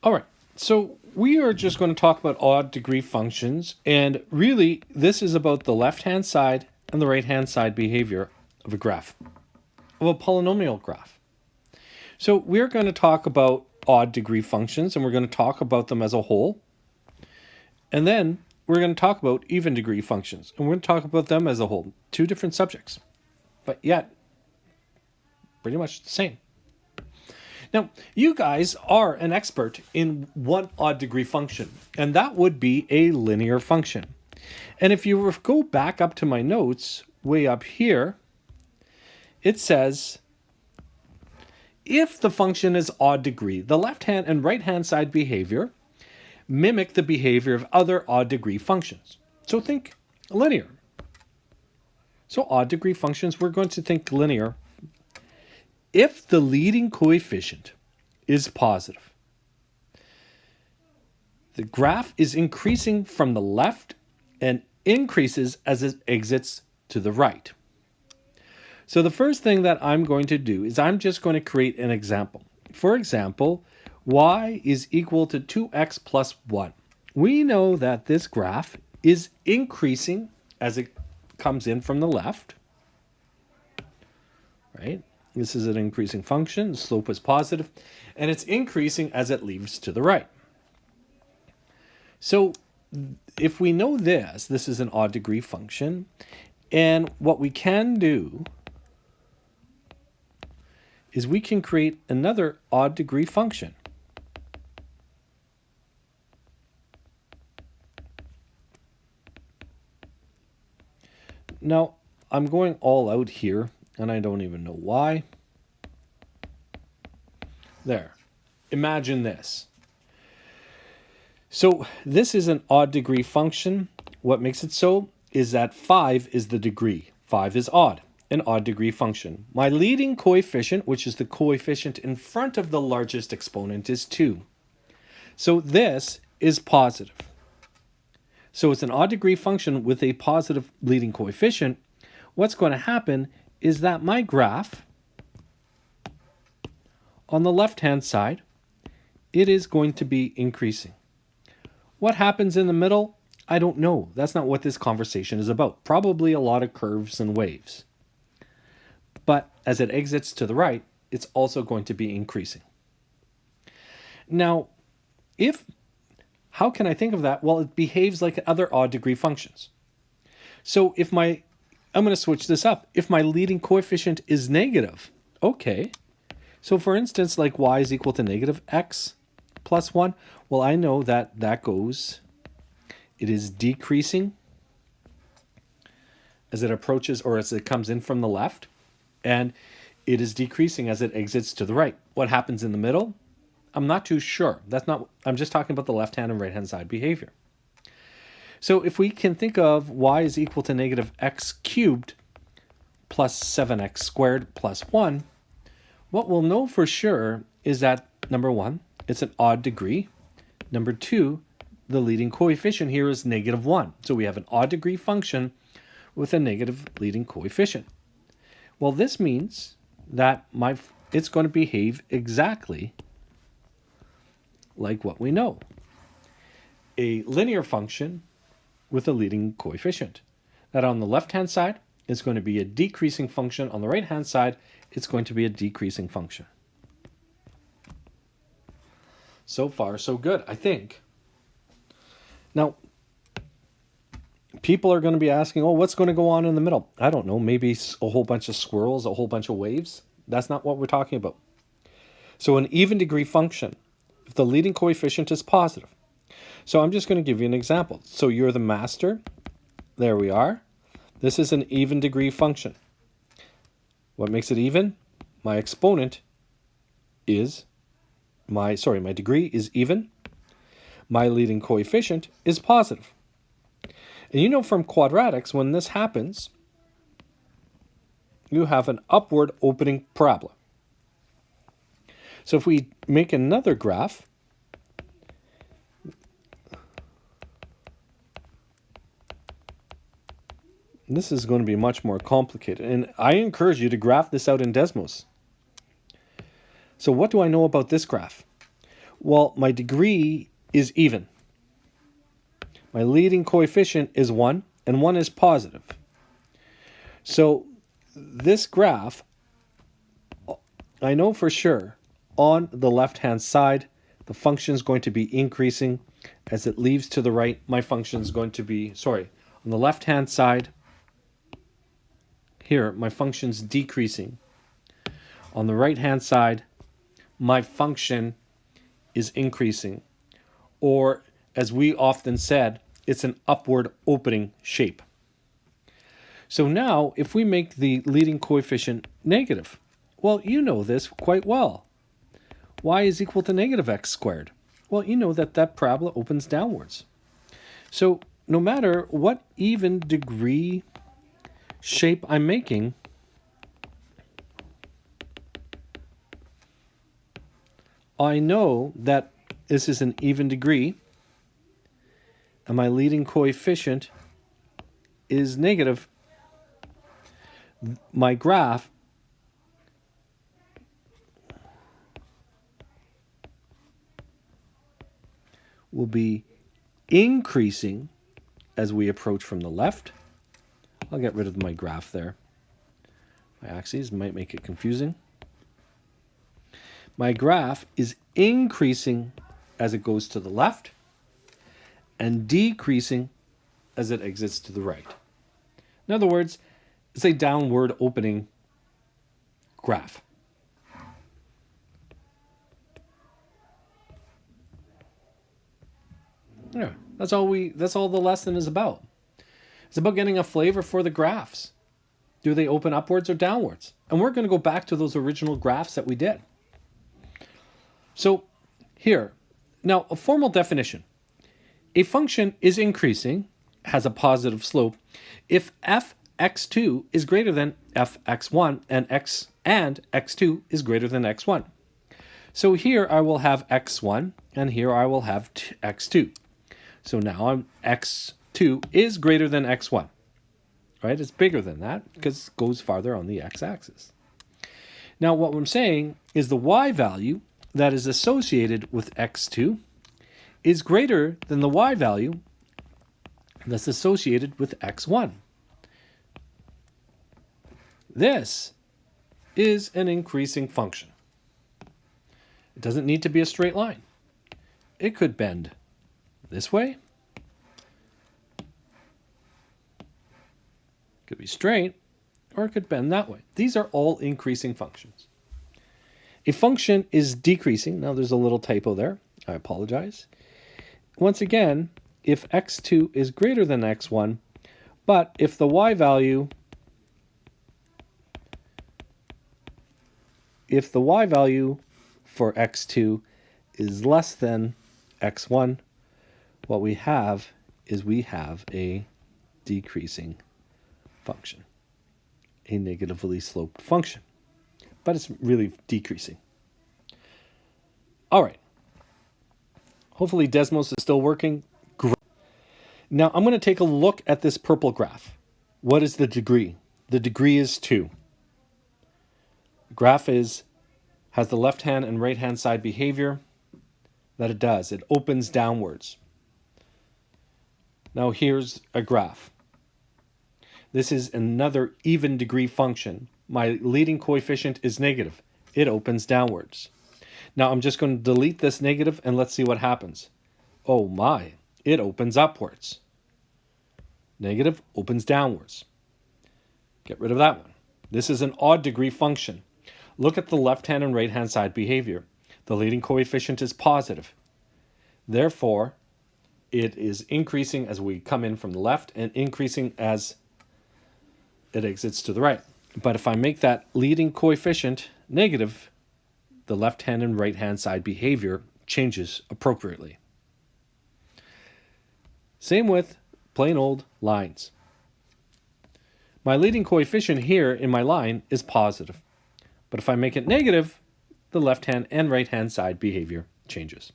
All right, so we are just going to talk about odd degree functions, and really this is about the left-hand side and the right-hand side behavior of a graph, of a polynomial graph. So we're going to talk about odd degree functions, and we're going to talk about them as a whole. And then we're going to talk about even degree functions, and we're going to talk about them as a whole. Two different subjects, but yet pretty much the same. Now, you guys are an expert in one odd degree function, and that would be a linear function. And if you go back up to my notes, way up here, it says, if the function is odd degree, the left-hand and right-hand side behavior mimic the behavior of other odd degree functions. So think linear. So odd degree functions, we're going to think linear. If the leading coefficient is positive, the graph is increasing from the left and increases as it exits to the right. So the first thing that I'm going to do is I'm just going to create an example. For example, y is equal to 2x plus 1. We know that this graph is increasing as it comes in from the left, right? This is an increasing function, the slope is positive, and it's increasing as it leaves to the right. So if we know this is an odd degree function, and what we can do is we can create another odd degree function. Now, I'm going all out here, and I don't even know why. There. Imagine this. So this is an odd degree function. What makes it so is that 5 is the degree. 5 is odd, an odd degree function. My leading coefficient, which is the coefficient in front of the largest exponent, is 2. So this is positive. So it's an odd degree function with a positive leading coefficient. What's going to happen is that my graph on the left-hand side, it is going to be increasing. What happens in the middle? I don't know. That's not what this conversation is about. Probably a lot of curves and waves. But as it exits to the right, it's also going to be increasing. Now, how can I think of that? Well, it behaves like other odd degree functions. So I'm going to switch this up. If my leading coefficient is negative, okay. So for instance, like y is equal to negative x plus 1, well, I know that it is decreasing as it approaches or as it comes in from the left, and it is decreasing as it exits to the right. What happens in the middle? I'm not too sure. I'm just talking about the left-hand and right-hand side behavior. So if we can think of y is equal to negative x cubed plus 7x squared plus 1, what we'll know for sure is that, number 1, it's an odd degree. Number 2, the leading coefficient here is negative 1. So we have an odd degree function with a negative leading coefficient. Well, this means that it's going to behave exactly like what we know. A linear function with a leading coefficient. That on the left-hand side is going to be a decreasing function. On the right-hand side, it's going to be a decreasing function. So far, so good, I think. Now, people are going to be asking, oh, what's going to go on in the middle? I don't know, maybe a whole bunch of swirls, a whole bunch of waves. That's not what we're talking about. So an even degree function, if the leading coefficient is positive. So I'm just going to give you an example. So you're the master. There we are. This is an even degree function. What makes it even? My exponent is my degree is even. My leading coefficient is positive. And you know from quadratics, when this happens, you have an upward opening parabola. So if we make another graph, this is going to be much more complicated. And I encourage you to graph this out in Desmos. So what do I know about this graph? Well, my degree is even. My leading coefficient is 1, and 1 is positive. So this graph, I know for sure, on the left-hand side, the function is going to be increasing. As it leaves to the right, my function is going to be, on the left-hand side, here, my function's decreasing. On the right-hand side, my function is increasing. Or, as we often said, it's an upward opening shape. So now, if we make the leading coefficient negative, well, you know this quite well. Y is equal to negative x squared. Well, you know that that parabola opens downwards. So no matter what even degree shape I'm making, I know that this is an even degree, and my leading coefficient is negative. My graph will be increasing as we approach from the left. I'll get rid of my graph there. My axes might make it confusing. My graph is increasing as it goes to the left and decreasing as it exits to the right. In other words, it's a downward opening graph. Yeah, that's all the lesson is about. It's about getting a flavor for the graphs. Do they open upwards or downwards? And we're going to go back to those original graphs that we did. So here, now a formal definition. A function is increasing, has a positive slope, if f(x2) is greater than f(x1) and x2 is greater than x1. So here I will have x1 and here I will have x2. So now x2 is greater than x1. Right? It's bigger than that because it goes farther on the x-axis. Now what I'm saying is the y value that is associated with x2 is greater than the y value that's associated with x1. This is an increasing function. It doesn't need to be a straight line. It could bend this way. It could be straight, or it could bend that way. These are all increasing functions. A function is decreasing. Now there's a little typo there. I apologize. Once again, if x2 is greater than x1, but if the y value for x2 is less than x1, what we have is we have a decreasing function, a negatively sloped function, but it's really decreasing. All right. Hopefully Desmos is still working. Great. Now I'm going to take a look at this purple graph. What is the degree? The degree is 2. The graph has the left-hand and right-hand side behavior that it does. It opens downwards. Now here's a graph. This is another even degree function. My leading coefficient is negative. It opens downwards. Now I'm just going to delete this negative and let's see what happens. Oh my, it opens upwards. Negative opens downwards. Get rid of that one. This is an odd degree function. Look at the left-hand and right-hand side behavior. The leading coefficient is positive. Therefore, it is increasing as we come in from the left and increasing as it exits to the right. But if I make that leading coefficient negative, the left-hand and right-hand side behavior changes appropriately. Same with plain old lines. My leading coefficient here in my line is positive. But if I make it negative, the left-hand and right-hand side behavior changes.